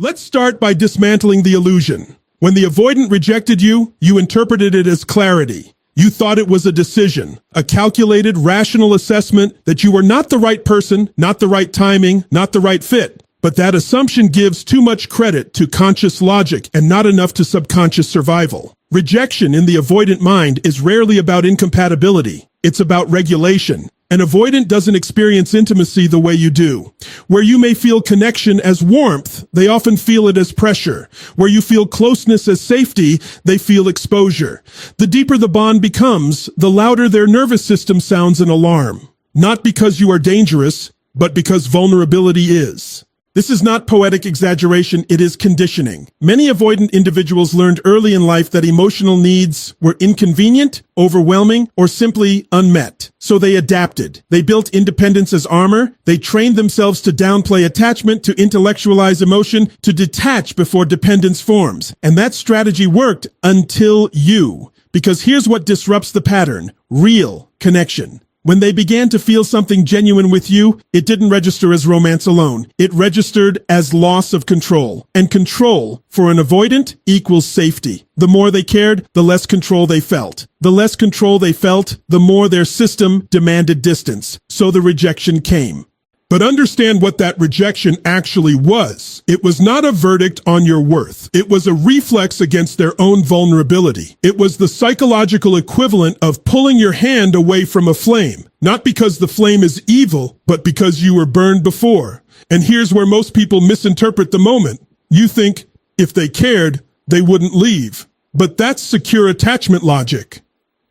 Let's start by dismantling the illusion. When the avoidant rejected you, you interpreted it as clarity. You thought it was a decision, a calculated, rational assessment that you were not the right person, not the right timing, not the right fit. But that assumption gives too much credit to conscious logic and not enough to subconscious survival. Rejection in the avoidant mind is rarely about incompatibility. It's about regulation. An avoidant doesn't experience intimacy the way you do. Where you may feel connection as warmth, they often feel it as pressure. Where you feel closeness as safety, they feel exposure. The deeper the bond becomes, the louder their nervous system sounds an alarm. Not because you are dangerous, but because vulnerability is. This is not poetic exaggeration, it is conditioning. Many avoidant individuals learned early in life that emotional needs were inconvenient, overwhelming, or simply unmet. So they adapted. They built independence as armor. They trained themselves to downplay attachment, to intellectualize emotion, to detach before dependence forms. And that strategy worked until you. Because here's what disrupts the pattern: real connection. When they began to feel something genuine with you, it didn't register as romance alone. It registered as loss of control. And control, for an avoidant, equals safety. The more they cared, the less control they felt. The less control they felt, the more their system demanded distance. So the rejection came. But understand what that rejection actually was. It was not a verdict on your worth. It was a reflex against their own vulnerability. It was the psychological equivalent of pulling your hand away from a flame. Not because the flame is evil, but because you were burned before. And here's where most people misinterpret the moment. You think, if they cared, they wouldn't leave. But that's secure attachment logic.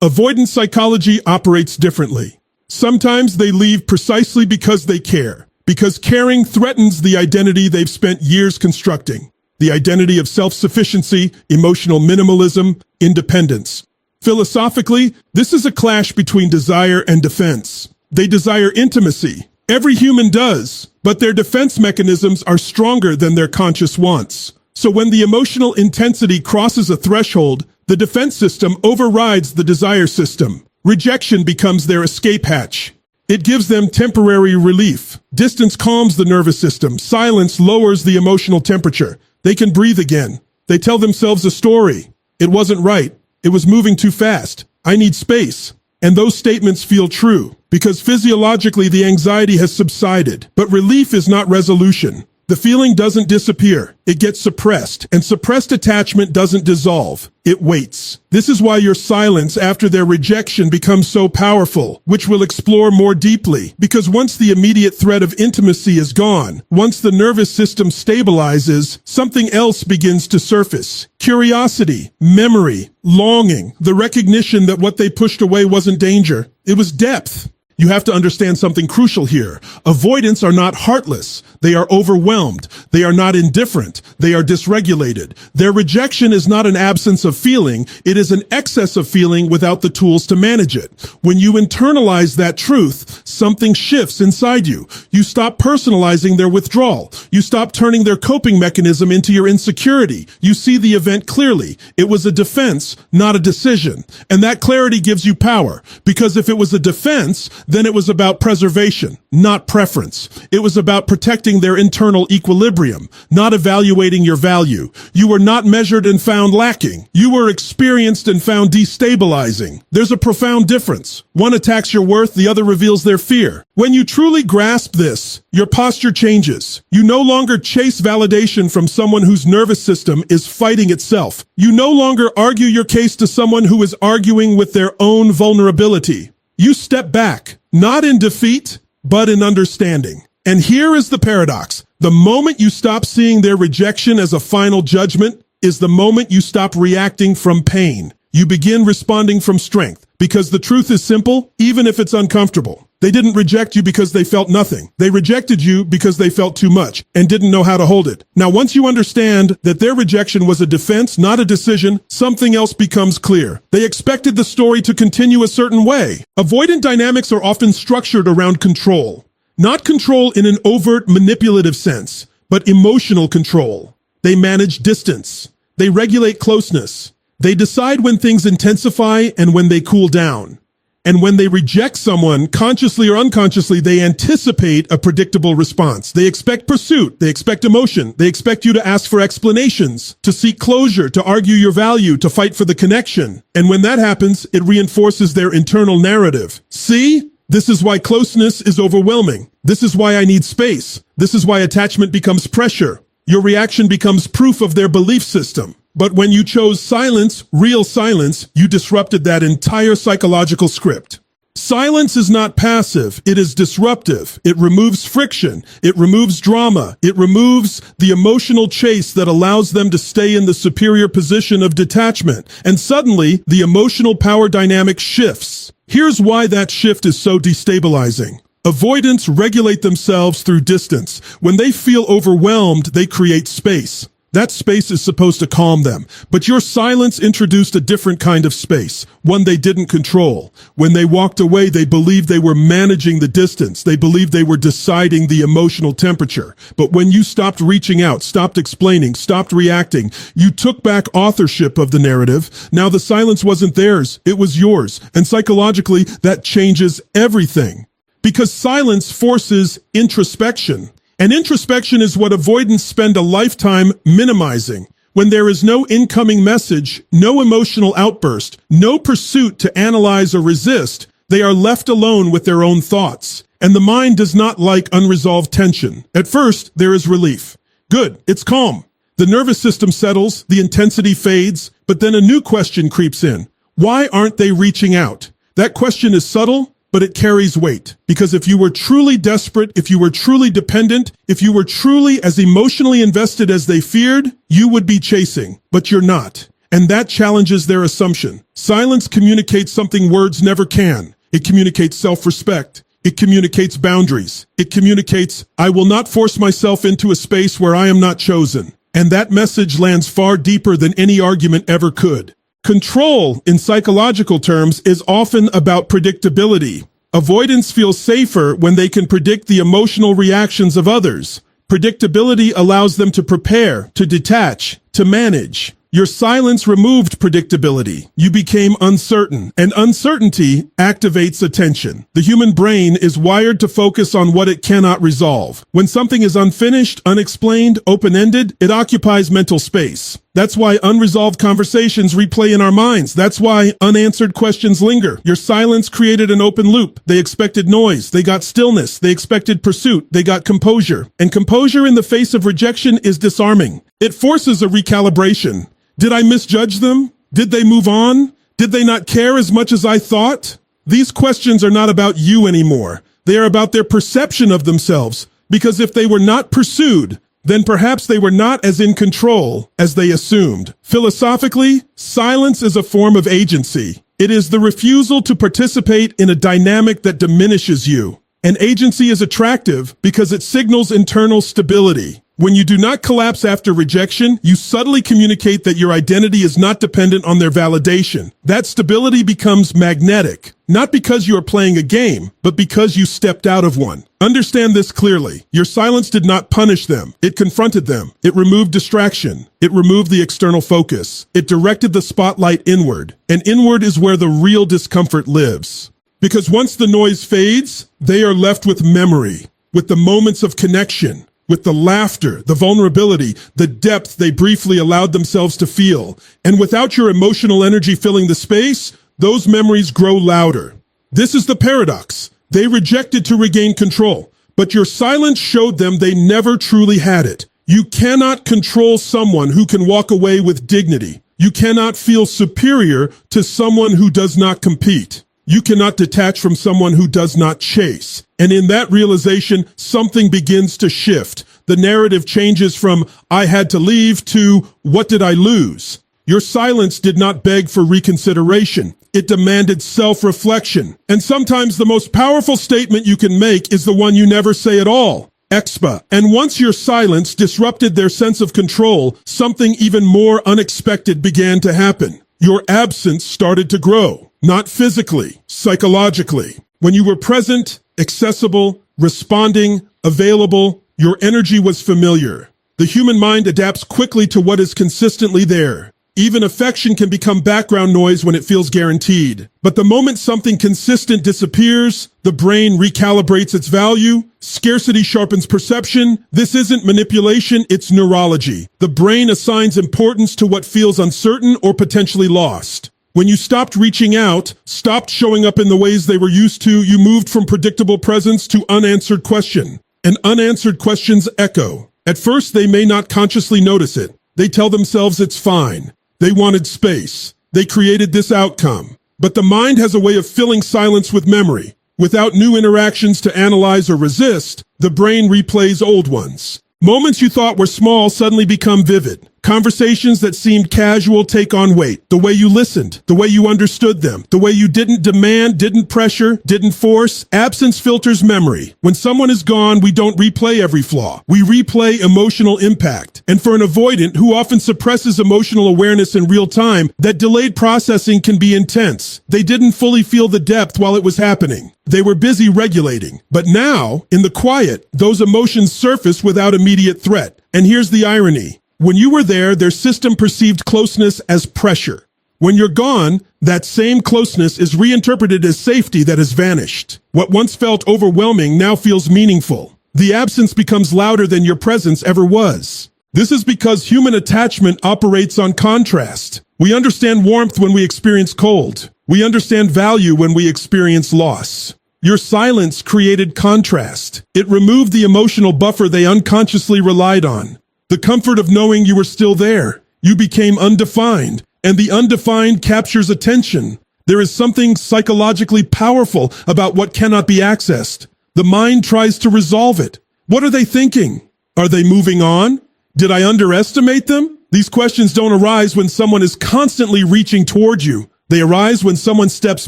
Avoidance psychology operates differently. Sometimes they leave precisely because they care, because caring threatens the identity they've spent years constructing, the identity of self-sufficiency, emotional minimalism, independence. Philosophically, this is a clash between desire and defense. They desire intimacy. Every human does, but their defense mechanisms are stronger than their conscious wants. So when the emotional intensity crosses a threshold, the defense system overrides the desire system. Rejection becomes their escape hatch. It gives them temporary relief. Distance calms the nervous system. Silence lowers the emotional temperature. They can breathe again. They tell themselves a story. It wasn't right. It was moving too fast. I need space. And those statements feel true because physiologically the anxiety has subsided. But relief is not resolution. The feeling doesn't disappear. It gets suppressed, and suppressed attachment doesn't dissolve. It waits. This is why your silence after their rejection becomes so powerful, which we'll explore more deeply. Because once the immediate threat of intimacy is gone, once the nervous system stabilizes, something else begins to surface. Curiosity, memory, longing, the recognition that what they pushed away wasn't danger. It was depth. You have to understand something crucial here. Avoidants are not heartless. They are overwhelmed. They are not indifferent. They are dysregulated. Their rejection is not an absence of feeling. It is an excess of feeling without the tools to manage it. When you internalize that truth, something shifts inside you. You stop personalizing their withdrawal. You stop turning their coping mechanism into your insecurity. You see the event clearly. It was a defense, not a decision. And that clarity gives you power. Because if it was a defense, then it was about preservation, not preference. It was about protecting their internal equilibrium, not evaluating your value. You were not measured and found lacking. You were experienced and found destabilizing. There's a profound difference. One attacks your worth, the other reveals their fear. When you truly grasp this, your posture changes. You no longer chase validation from someone whose nervous system is fighting itself. You no longer argue your case to someone who is arguing with their own vulnerability. You step back, not in defeat, but in understanding. And here is the paradox. The moment you stop seeing their rejection as a final judgment is the moment you stop reacting from pain. You begin responding from strength, because the truth is simple, even if it's uncomfortable. They didn't reject you because they felt nothing. They rejected you because they felt too much and didn't know how to hold it. Now, once you understand that their rejection was a defense, not a decision, something else becomes clear. They expected the story to continue a certain way. Avoidant dynamics are often structured around control. Not control in an overt manipulative sense, but emotional control. They manage distance. They regulate closeness. They decide when things intensify and when they cool down. And when they reject someone, consciously or unconsciously, they anticipate a predictable response. They expect pursuit. They expect emotion. They expect you to ask for explanations, to seek closure, to argue your value, to fight for the connection. And when that happens, it reinforces their internal narrative. See? This is why closeness is overwhelming. This is why I need space. This is why attachment becomes pressure. Your reaction becomes proof of their belief system. But when you chose silence, real silence, you disrupted that entire psychological script. Silence is not passive, it is disruptive. It removes friction, it removes drama, it removes the emotional chase that allows them to stay in the superior position of detachment. And suddenly, the emotional power dynamic shifts. Here's why that shift is so destabilizing. Avoidants regulate themselves through distance. When they feel overwhelmed, they create space. That space is supposed to calm them, but your silence introduced a different kind of space, one they didn't control. When they walked away, they believed they were managing the distance. They believed they were deciding the emotional temperature. But when you stopped reaching out, stopped explaining, stopped reacting, you took back authorship of the narrative. Now the silence wasn't theirs, it was yours. And psychologically, that changes everything. Because silence forces introspection. And introspection is what avoidants spend a lifetime minimizing. When there is no incoming message, no emotional outburst, no pursuit to analyze or resist, they are left alone with their own thoughts. And the mind does not like unresolved tension. At first, there is relief. Good, it's calm. The nervous system settles, the intensity fades, but then a new question creeps in. Why aren't they reaching out? That question is subtle, but it carries weight. Because if you were truly desperate, if you were truly dependent, if you were truly as emotionally invested as they feared, you would be chasing. But you're not. And that challenges their assumption. Silence communicates something words never can. It communicates self-respect. It communicates boundaries. It communicates, I will not force myself into a space where I am not chosen. And that message lands far deeper than any argument ever could. Control, in psychological terms, is often about predictability. Avoidants feel safer when they can predict the emotional reactions of others. Predictability allows them to prepare, to detach, to manage. Your silence removed predictability. You became uncertain, and uncertainty activates attention. The human brain is wired to focus on what it cannot resolve. When something is unfinished, unexplained, open-ended, it occupies mental space. That's why unresolved conversations replay in our minds. That's why unanswered questions linger. Your silence created an open loop. They expected noise. They got stillness. They expected pursuit. They got composure. And composure in the face of rejection is disarming. It forces a recalibration. Did I misjudge them? Did they move on? Did they not care as much as I thought? These questions are not about you anymore. They are about their perception of themselves. Because if they were not pursued, then perhaps they were not as in control as they assumed. Philosophically, silence is a form of agency. It is the refusal to participate in a dynamic that diminishes you. And agency is attractive because it signals internal stability. When you do not collapse after rejection, you subtly communicate that your identity is not dependent on their validation. That stability becomes magnetic, not because you are playing a game, but because you stepped out of one. Understand this clearly. Your silence did not punish them. It confronted them. It removed distraction. It removed the external focus. It directed the spotlight inward. And inward is where the real discomfort lives. Because once the noise fades, they are left with memory, with the moments of connection, with the laughter, the vulnerability, the depth they briefly allowed themselves to feel. And without your emotional energy filling the space, those memories grow louder. This is the paradox. They rejected to regain control, but your silence showed them they never truly had it. You cannot control someone who can walk away with dignity. You cannot feel superior to someone who does not compete. You cannot detach from someone who does not chase. And in that realization, something begins to shift. The narrative changes from, I had to leave, to, what did I lose? Your silence did not beg for reconsideration. It demanded self-reflection. And sometimes the most powerful statement you can make is the one you never say at all. Expa. And once your silence disrupted their sense of control, something even more unexpected began to happen. Your absence started to grow. Not physically, psychologically. When you were present, accessible, responding, available, your energy was familiar. The human mind adapts quickly to what is consistently there. Even affection can become background noise when it feels guaranteed. But the moment something consistent disappears, the brain recalibrates its value. Scarcity sharpens perception. This isn't manipulation, it's neurology. The brain assigns importance to what feels uncertain or potentially lost. When you stopped reaching out, stopped showing up in the ways they were used to, you moved from predictable presence to unanswered question. And unanswered questions echo. At first, they may not consciously notice it. They tell themselves it's fine. They wanted space. They created this outcome. But the mind has a way of filling silence with memory. Without new interactions to analyze or resist, the brain replays old ones. Moments you thought were small suddenly become vivid. Conversations that seemed casual take on weight. The way you listened, the way you understood them, the way you didn't demand, didn't pressure, didn't force. Absence filters memory. When someone is gone, we don't replay every flaw. We replay emotional impact. And for an avoidant who often suppresses emotional awareness in real time, that delayed processing can be intense. They didn't fully feel the depth while it was happening. They were busy regulating. But now, in the quiet, those emotions surface without immediate threat. And here's the irony. When you were there, their system perceived closeness as pressure. When you're gone, that same closeness is reinterpreted as safety that has vanished. What once felt overwhelming now feels meaningful. The absence becomes louder than your presence ever was. This is because human attachment operates on contrast. We understand warmth when we experience cold. We understand value when we experience loss. Your silence created contrast. It removed the emotional buffer they unconsciously relied on. The comfort of knowing you were still there. You became undefined, and the undefined captures attention. There is something psychologically powerful about what cannot be accessed. The mind tries to resolve it. What are they thinking? Are they moving on? Did I underestimate them? These questions don't arise when someone is constantly reaching toward you. They arise when someone steps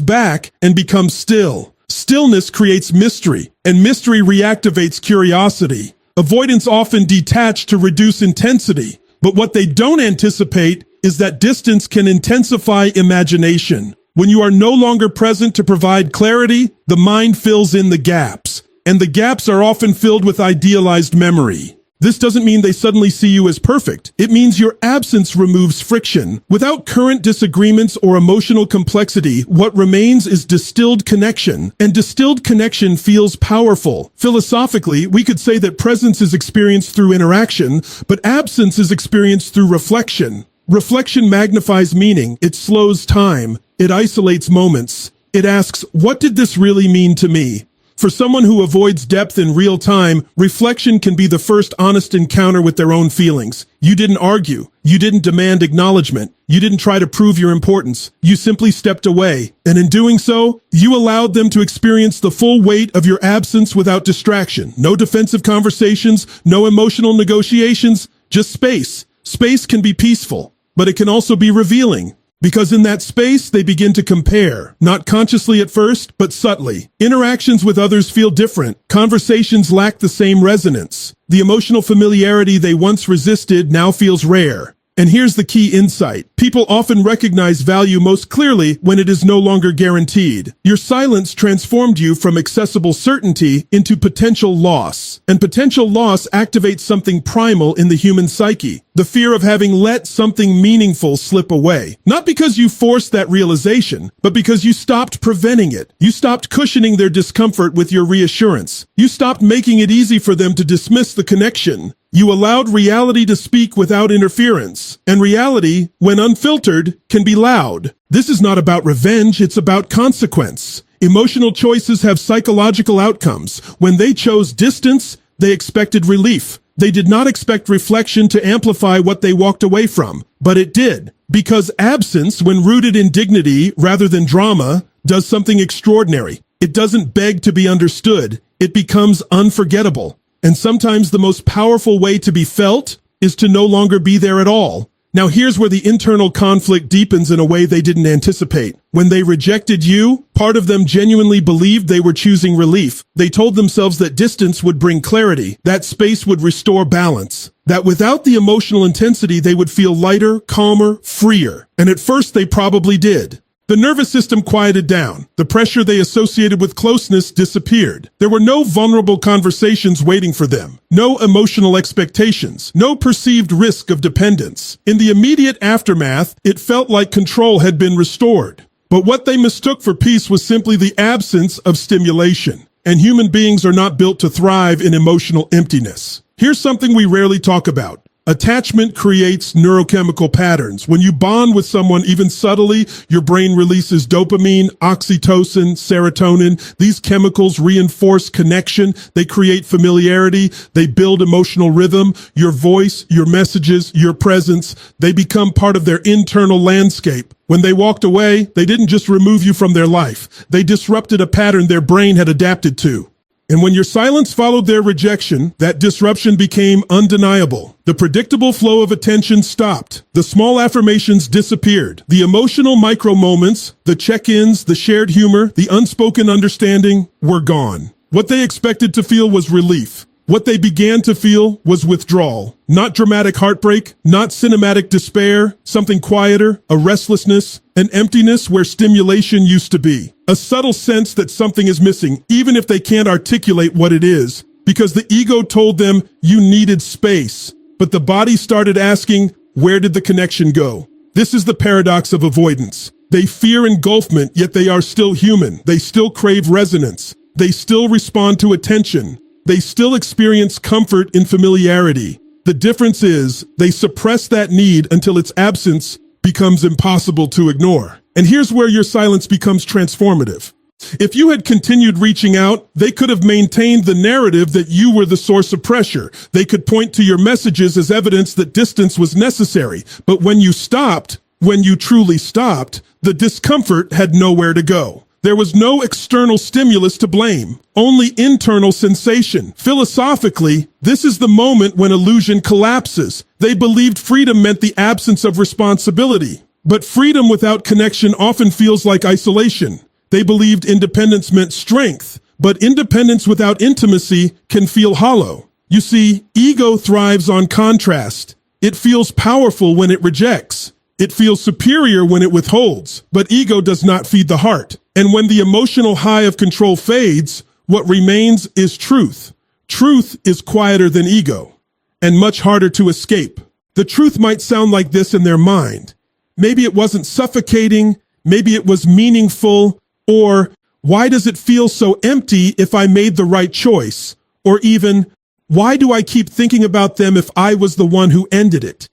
back and becomes still. Stillness creates mystery, and mystery reactivates curiosity. Avoidants often detach to reduce intensity, but what they don't anticipate is that distance can intensify imagination. When you are no longer present to provide clarity, the mind fills in the gaps, and the gaps are often filled with idealized memory. This doesn't mean they suddenly see you as perfect. It means your absence removes friction. Without current disagreements or emotional complexity, what remains is distilled connection, and distilled connection feels powerful. Philosophically, we could say that presence is experienced through interaction, but absence is experienced through reflection. Reflection magnifies meaning. It slows time. It isolates moments. It asks, what did this really mean to me? For someone who avoids depth in real time, reflection can be the first honest encounter with their own feelings. You didn't argue. You didn't demand acknowledgement. You didn't try to prove your importance. You simply stepped away. And in doing so, you allowed them to experience the full weight of your absence without distraction. No defensive conversations, no emotional negotiations, just space. Space can be peaceful, but it can also be revealing. Because in that space, they begin to compare, not consciously at first, but subtly. Interactions with others feel different. Conversations lack the same resonance. The emotional familiarity they once resisted now feels rare. And here's the key insight. People often recognize value most clearly when it is no longer guaranteed. Your silence transformed you from accessible certainty into potential loss. And potential loss activates something primal in the human psyche. The fear of having let something meaningful slip away. Not because you forced that realization, but because you stopped preventing it. You stopped cushioning their discomfort with your reassurance. You stopped making it easy for them to dismiss the connection. You allowed reality to speak without interference. And reality, when unfiltered, can be loud. This is not about revenge, it's about consequence. Emotional choices have psychological outcomes. When they chose distance, they expected relief. They did not expect reflection to amplify what they walked away from. But it did. Because absence, when rooted in dignity rather than drama, does something extraordinary. It doesn't beg to be understood. It becomes unforgettable. And sometimes the most powerful way to be felt is to no longer be there at all. Now here's where the internal conflict deepens in a way they didn't anticipate. When they rejected you, part of them genuinely believed they were choosing relief. They told themselves that distance would bring clarity, that space would restore balance, that without the emotional intensity they would feel lighter, calmer, freer. And at first they probably did. The nervous system quieted down. The pressure they associated with closeness disappeared. There were no vulnerable conversations waiting for them, no emotional expectations, no perceived risk of dependence. In the immediate aftermath, it felt like control had been restored. But what they mistook for peace was simply the absence of stimulation. And human beings are not built to thrive in emotional emptiness. Here's something we rarely talk about. Attachment creates neurochemical patterns. When you bond with someone, even subtly, your brain releases dopamine, oxytocin, serotonin. These chemicals reinforce connection. They create familiarity. They build emotional rhythm. Your voice, your messages, your presence, they become part of their internal landscape. When they walked away, they didn't just remove you from their life. They disrupted a pattern their brain had adapted to. And when your silence followed their rejection, that disruption became undeniable. The predictable flow of attention stopped. The small affirmations disappeared. The emotional micro moments, the check-ins, the shared humor, the unspoken understanding were gone. What they expected to feel was relief. What they began to feel was withdrawal. Not dramatic heartbreak, not cinematic despair, something quieter, a restlessness, an emptiness where stimulation used to be. A subtle sense that something is missing, even if they can't articulate what it is, because the ego told them you needed space. But the body started asking, where did the connection go? This is the paradox of avoidance. They fear engulfment, yet they are still human. They still crave resonance. They still respond to attention. They still experience comfort in familiarity. The difference is they suppress that need until its absence becomes impossible to ignore. And here's where your silence becomes transformative. If you had continued reaching out, they could have maintained the narrative that you were the source of pressure. They could point to your messages as evidence that distance was necessary. But when you stopped, when you truly stopped, the discomfort had nowhere to go. There was no external stimulus to blame, only internal sensation. Philosophically, this is the moment when illusion collapses. They believed freedom meant the absence of responsibility. But freedom without connection often feels like isolation. They believed independence meant strength, but independence without intimacy can feel hollow. You see, ego thrives on contrast. It feels powerful when it rejects. It feels superior when it withholds, but ego does not feed the heart. And when the emotional high of control fades, what remains is truth. Truth is quieter than ego and much harder to escape. The truth might sound like this in their mind. Maybe it wasn't suffocating, maybe it was meaningful, or why does it feel so empty if I made the right choice? Or even, why do I keep thinking about them if I was the one who ended it?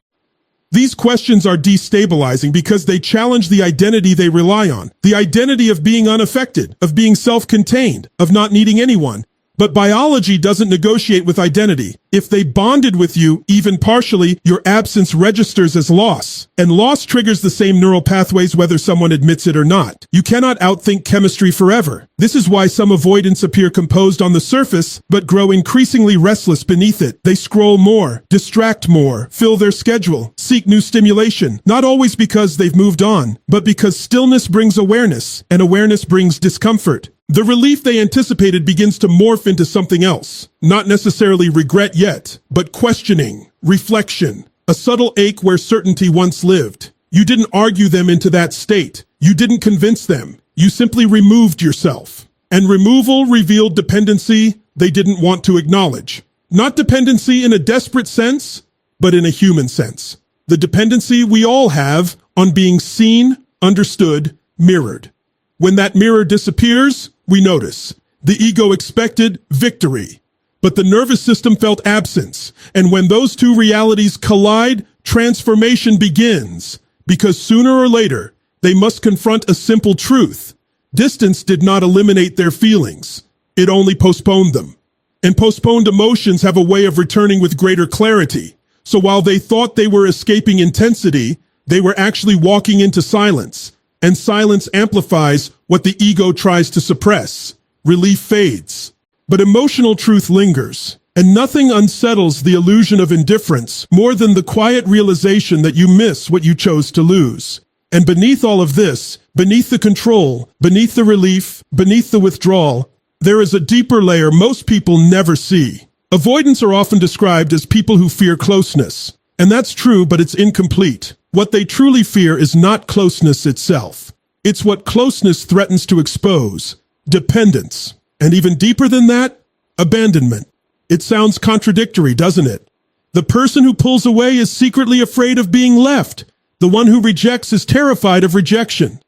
These questions are destabilizing because they challenge the identity they rely on, the identity of being unaffected, of being self-contained, of not needing anyone. But biology doesn't negotiate with identity. If they bonded with you, even partially, your absence registers as loss. And loss triggers the same neural pathways whether someone admits it or not. You cannot outthink chemistry forever. This is why some avoidants appear composed on the surface, but grow increasingly restless beneath it. They scroll more, distract more, fill their schedule, seek new stimulation. Not always because they've moved on, but because stillness brings awareness, and awareness brings discomfort. The relief they anticipated begins to morph into something else. Not necessarily regret yet, but questioning, reflection, a subtle ache where certainty once lived. You didn't argue them into that state. You didn't convince them. You simply removed yourself. And removal revealed dependency they didn't want to acknowledge. Not dependency in a desperate sense, but in a human sense. The dependency we all have on being seen, understood, mirrored. When that mirror disappears, we notice. The ego expected victory, but the nervous system felt absence. And when those two realities collide, transformation begins. Because sooner or later, they must confront a simple truth. Distance did not eliminate their feelings. It only postponed them. And postponed emotions have a way of returning with greater clarity. So while they thought they were escaping intensity, they were actually walking into silence. And silence amplifies what the ego tries to suppress. Relief fades. But emotional truth lingers. And nothing unsettles the illusion of indifference more than the quiet realization that you miss what you chose to lose. And beneath all of this, beneath the control, beneath the relief, beneath the withdrawal, there is a deeper layer most people never see. Avoidants are often described as people who fear closeness. And that's true, but it's incomplete. What they truly fear is not closeness itself. It's what closeness threatens to expose: dependence. And even deeper than that, abandonment. It sounds contradictory, doesn't it? The person who pulls away is secretly afraid of being left. The one who rejects is terrified of rejection.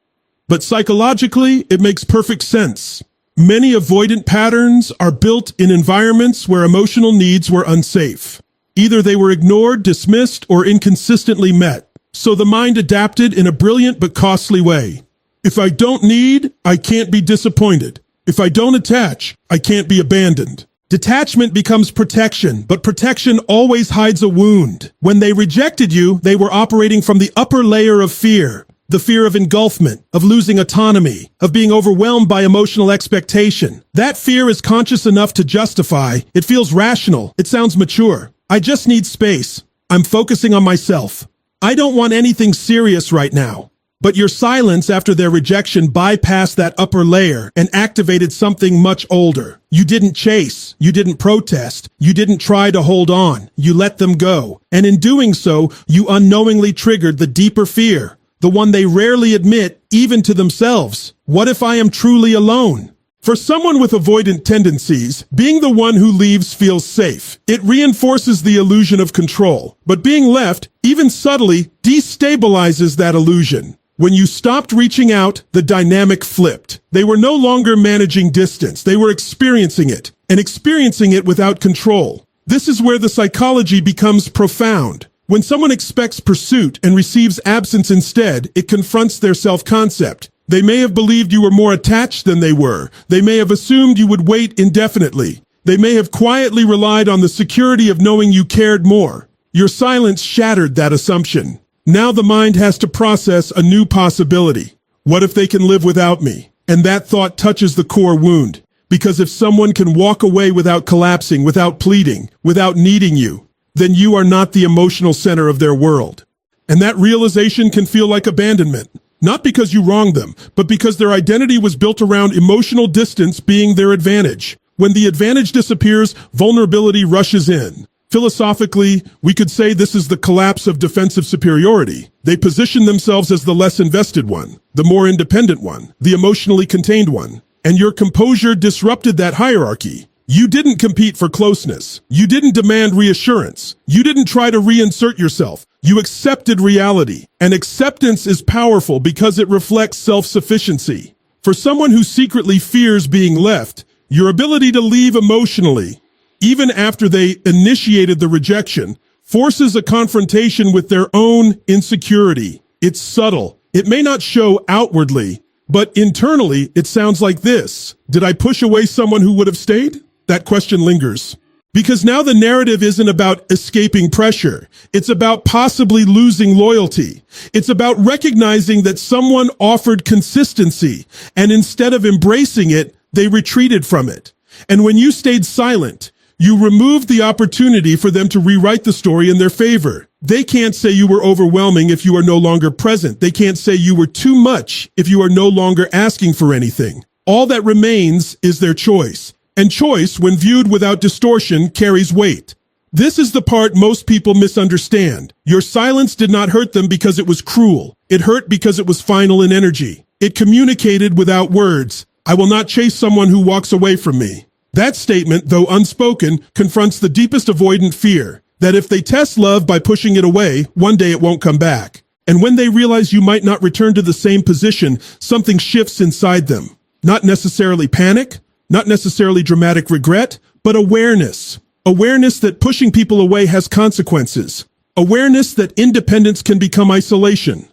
But psychologically, it makes perfect sense. Many avoidant patterns are built in environments where emotional needs were unsafe. Either they were ignored, dismissed, or inconsistently met. So the mind adapted in a brilliant but costly way. If I don't need, I can't be disappointed. If I don't attach, I can't be abandoned. Detachment becomes protection, but protection always hides a wound. When they rejected you, they were operating from the upper layer of fear. The fear of engulfment, of losing autonomy, of being overwhelmed by emotional expectation. That fear is conscious enough to justify. It feels rational. It sounds mature. I just need space. I'm focusing on myself. I don't want anything serious right now. But your silence after their rejection bypassed that upper layer and activated something much older. You didn't chase. You didn't protest. You didn't try to hold on. You let them go. And in doing so, you unknowingly triggered the deeper fear, the one they rarely admit, even to themselves. What if I am truly alone? For someone with avoidant tendencies, being the one who leaves feels safe. It reinforces the illusion of control. But being left, even subtly, destabilizes that illusion. When you stopped reaching out, the dynamic flipped. They were no longer managing distance. They were experiencing it, and experiencing it without control. This is where the psychology becomes profound. When someone expects pursuit and receives absence instead, it confronts their self-concept. They may have believed you were more attached than they were. They may have assumed you would wait indefinitely. They may have quietly relied on the security of knowing you cared more. Your silence shattered that assumption. Now the mind has to process a new possibility. What if they can live without me? And that thought touches the core wound. Because if someone can walk away without collapsing, without pleading, without needing you, then you are not the emotional center of their world. And that realization can feel like abandonment. Not because you wronged them, but because their identity was built around emotional distance being their advantage. When the advantage disappears, vulnerability rushes in. Philosophically, we could say this is the collapse of defensive superiority. They position themselves as the less invested one, the more independent one, the emotionally contained one. And your composure disrupted that hierarchy. You didn't compete for closeness. You didn't demand reassurance. You didn't try to reinsert yourself. You accepted reality. And acceptance is powerful because it reflects self-sufficiency. For someone who secretly fears being left, your ability to leave emotionally, even after they initiated the rejection, forces a confrontation with their own insecurity. It's subtle. It may not show outwardly, but internally it sounds like this. Did I push away someone who would have stayed? That question lingers. Because now the narrative isn't about escaping pressure. It's about possibly losing loyalty. It's about recognizing that someone offered consistency, and instead of embracing it, they retreated from it. And when you stayed silent, you removed the opportunity for them to rewrite the story in their favor. They can't say you were overwhelming if you are no longer present. They can't say you were too much if you are no longer asking for anything. All that remains is their choice. And choice, when viewed without distortion, carries weight. This is the part most people misunderstand. Your silence did not hurt them because it was cruel. It hurt because it was final in energy. It communicated without words. I will not chase someone who walks away from me. That statement, though unspoken, confronts the deepest avoidant fear, that if they test love by pushing it away, one day it won't come back. And when they realize you might not return to the same position, something shifts inside them. Not necessarily panic, not necessarily dramatic regret, but awareness. Awareness that pushing people away has consequences. Awareness that independence can become isolation.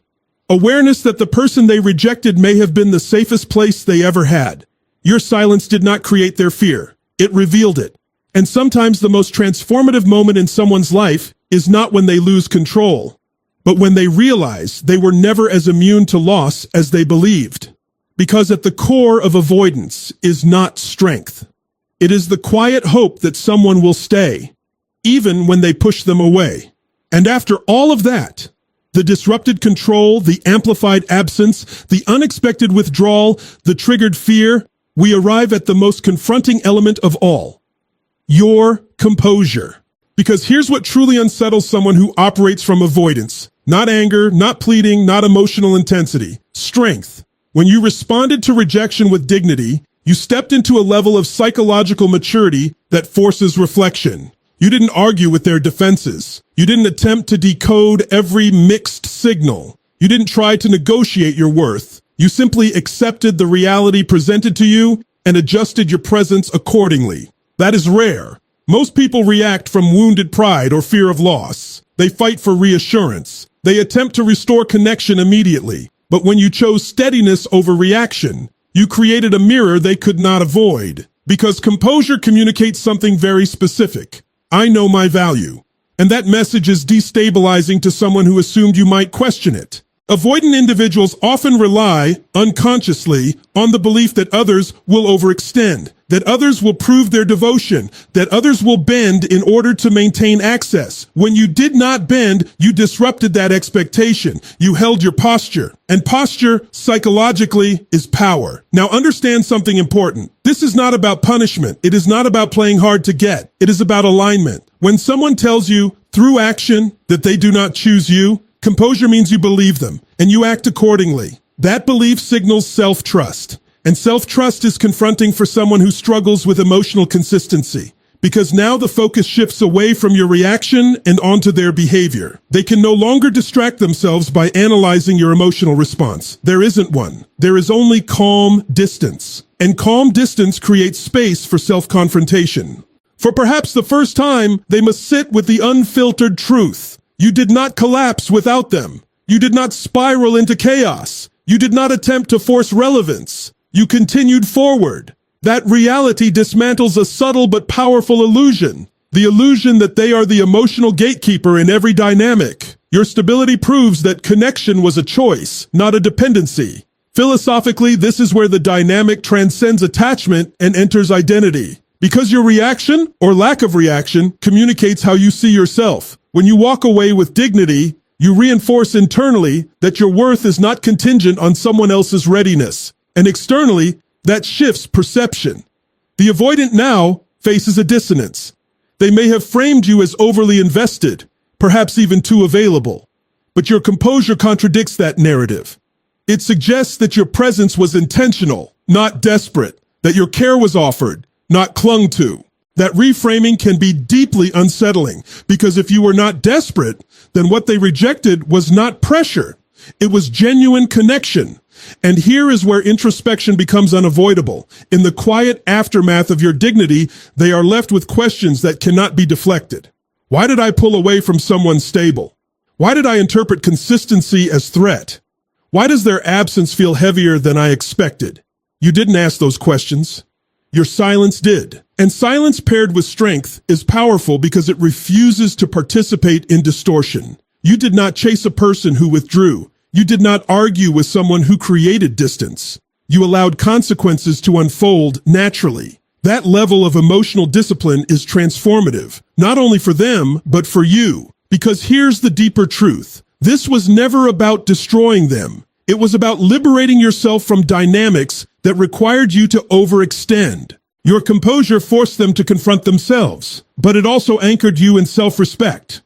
Awareness that the person they rejected may have been the safest place they ever had. Your silence did not create their fear. It revealed it. And sometimes the most transformative moment in someone's life is not when they lose control, but when they realize they were never as immune to loss as they believed. Because at the core of avoidance is not strength. It is the quiet hope that someone will stay, even when they push them away. And after all of that, the disrupted control, the amplified absence, the unexpected withdrawal, the triggered fear, we arrive at the most confronting element of all, your composure. Because here's what truly unsettles someone who operates from avoidance. Not anger, not pleading, not emotional intensity. Strength. When you responded to rejection with dignity, you stepped into a level of psychological maturity that forces reflection. You didn't argue with their defenses. You didn't attempt to decode every mixed signal. You didn't try to negotiate your worth. You simply accepted the reality presented to you and adjusted your presence accordingly. That is rare. Most people react from wounded pride or fear of loss. They fight for reassurance. They attempt to restore connection immediately. But when you chose steadiness over reaction, you created a mirror they could not avoid. Because composure communicates something very specific. I know my value. And that message is destabilizing to someone who assumed you might question it. Avoidant individuals often rely, unconsciously, on the belief that others will overextend, that others will prove their devotion, that others will bend in order to maintain access. When you did not bend, you disrupted that expectation. You held your posture. And posture, psychologically, is power. Now understand something important. This is not about punishment. It is not about playing hard to get. It is about alignment. When someone tells you, through action, that they do not choose you, composure means you believe them, and you act accordingly. That belief signals self-trust. And self-trust is confronting for someone who struggles with emotional consistency. Because now the focus shifts away from your reaction and onto their behavior. They can no longer distract themselves by analyzing your emotional response. There isn't one. There is only calm distance. And calm distance creates space for self-confrontation. For perhaps the first time, they must sit with the unfiltered truth. You did not collapse without them. You did not spiral into chaos. You did not attempt to force relevance. You continued forward. That reality dismantles a subtle but powerful illusion. The illusion that they are the emotional gatekeeper in every dynamic. Your stability proves that connection was a choice, not a dependency. Philosophically, this is where the dynamic transcends attachment and enters identity. Because your reaction, or lack of reaction, communicates how you see yourself. When you walk away with dignity, you reinforce internally that your worth is not contingent on someone else's readiness. And externally, that shifts perception. The avoidant now faces a dissonance. They may have framed you as overly invested, perhaps even too available. But your composure contradicts that narrative. It suggests that your presence was intentional, not desperate, that your care was offered, not clung to. That reframing can be deeply unsettling, because if you were not desperate, then what they rejected was not pressure. It was genuine connection. And here is where introspection becomes unavoidable. In the quiet aftermath of your dignity, they are left with questions that cannot be deflected. Why did I pull away from someone stable? Why did I interpret consistency as threat? Why does their absence feel heavier than I expected? You didn't ask those questions. Your silence did. And silence paired with strength is powerful because it refuses to participate in distortion. You did not chase a person who withdrew. You did not argue with someone who created distance. You allowed consequences to unfold naturally. That level of emotional discipline is transformative, not only for them, but for you. Because here's the deeper truth. This was never about destroying them. It was about liberating yourself from dynamics that required you to overextend. Your composure forced them to confront themselves, but it also anchored you in self-respect.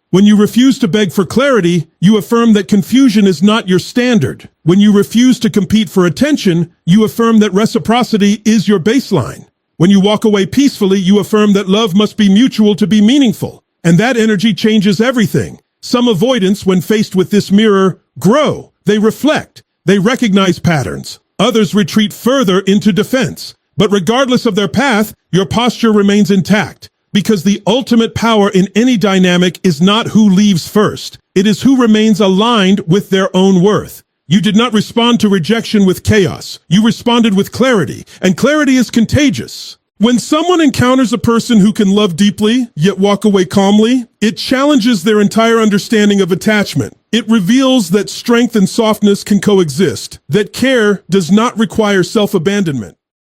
When you refuse to beg for clarity, you affirm that confusion is not your standard. When you refuse to compete for attention, you affirm that reciprocity is your baseline. When you walk away peacefully, you affirm that love must be mutual to be meaningful. And that energy changes everything. Some avoidants, when faced with this mirror, grow. They reflect. They recognize patterns. Others retreat further into defense. But regardless of their path, your posture remains intact. Because the ultimate power in any dynamic is not who leaves first. It is who remains aligned with their own worth. You did not respond to rejection with chaos. You responded with clarity, and clarity is contagious. When someone encounters a person who can love deeply, yet walk away calmly, it challenges their entire understanding of attachment. It reveals that strength and softness can coexist, that care does not require self-abandonment.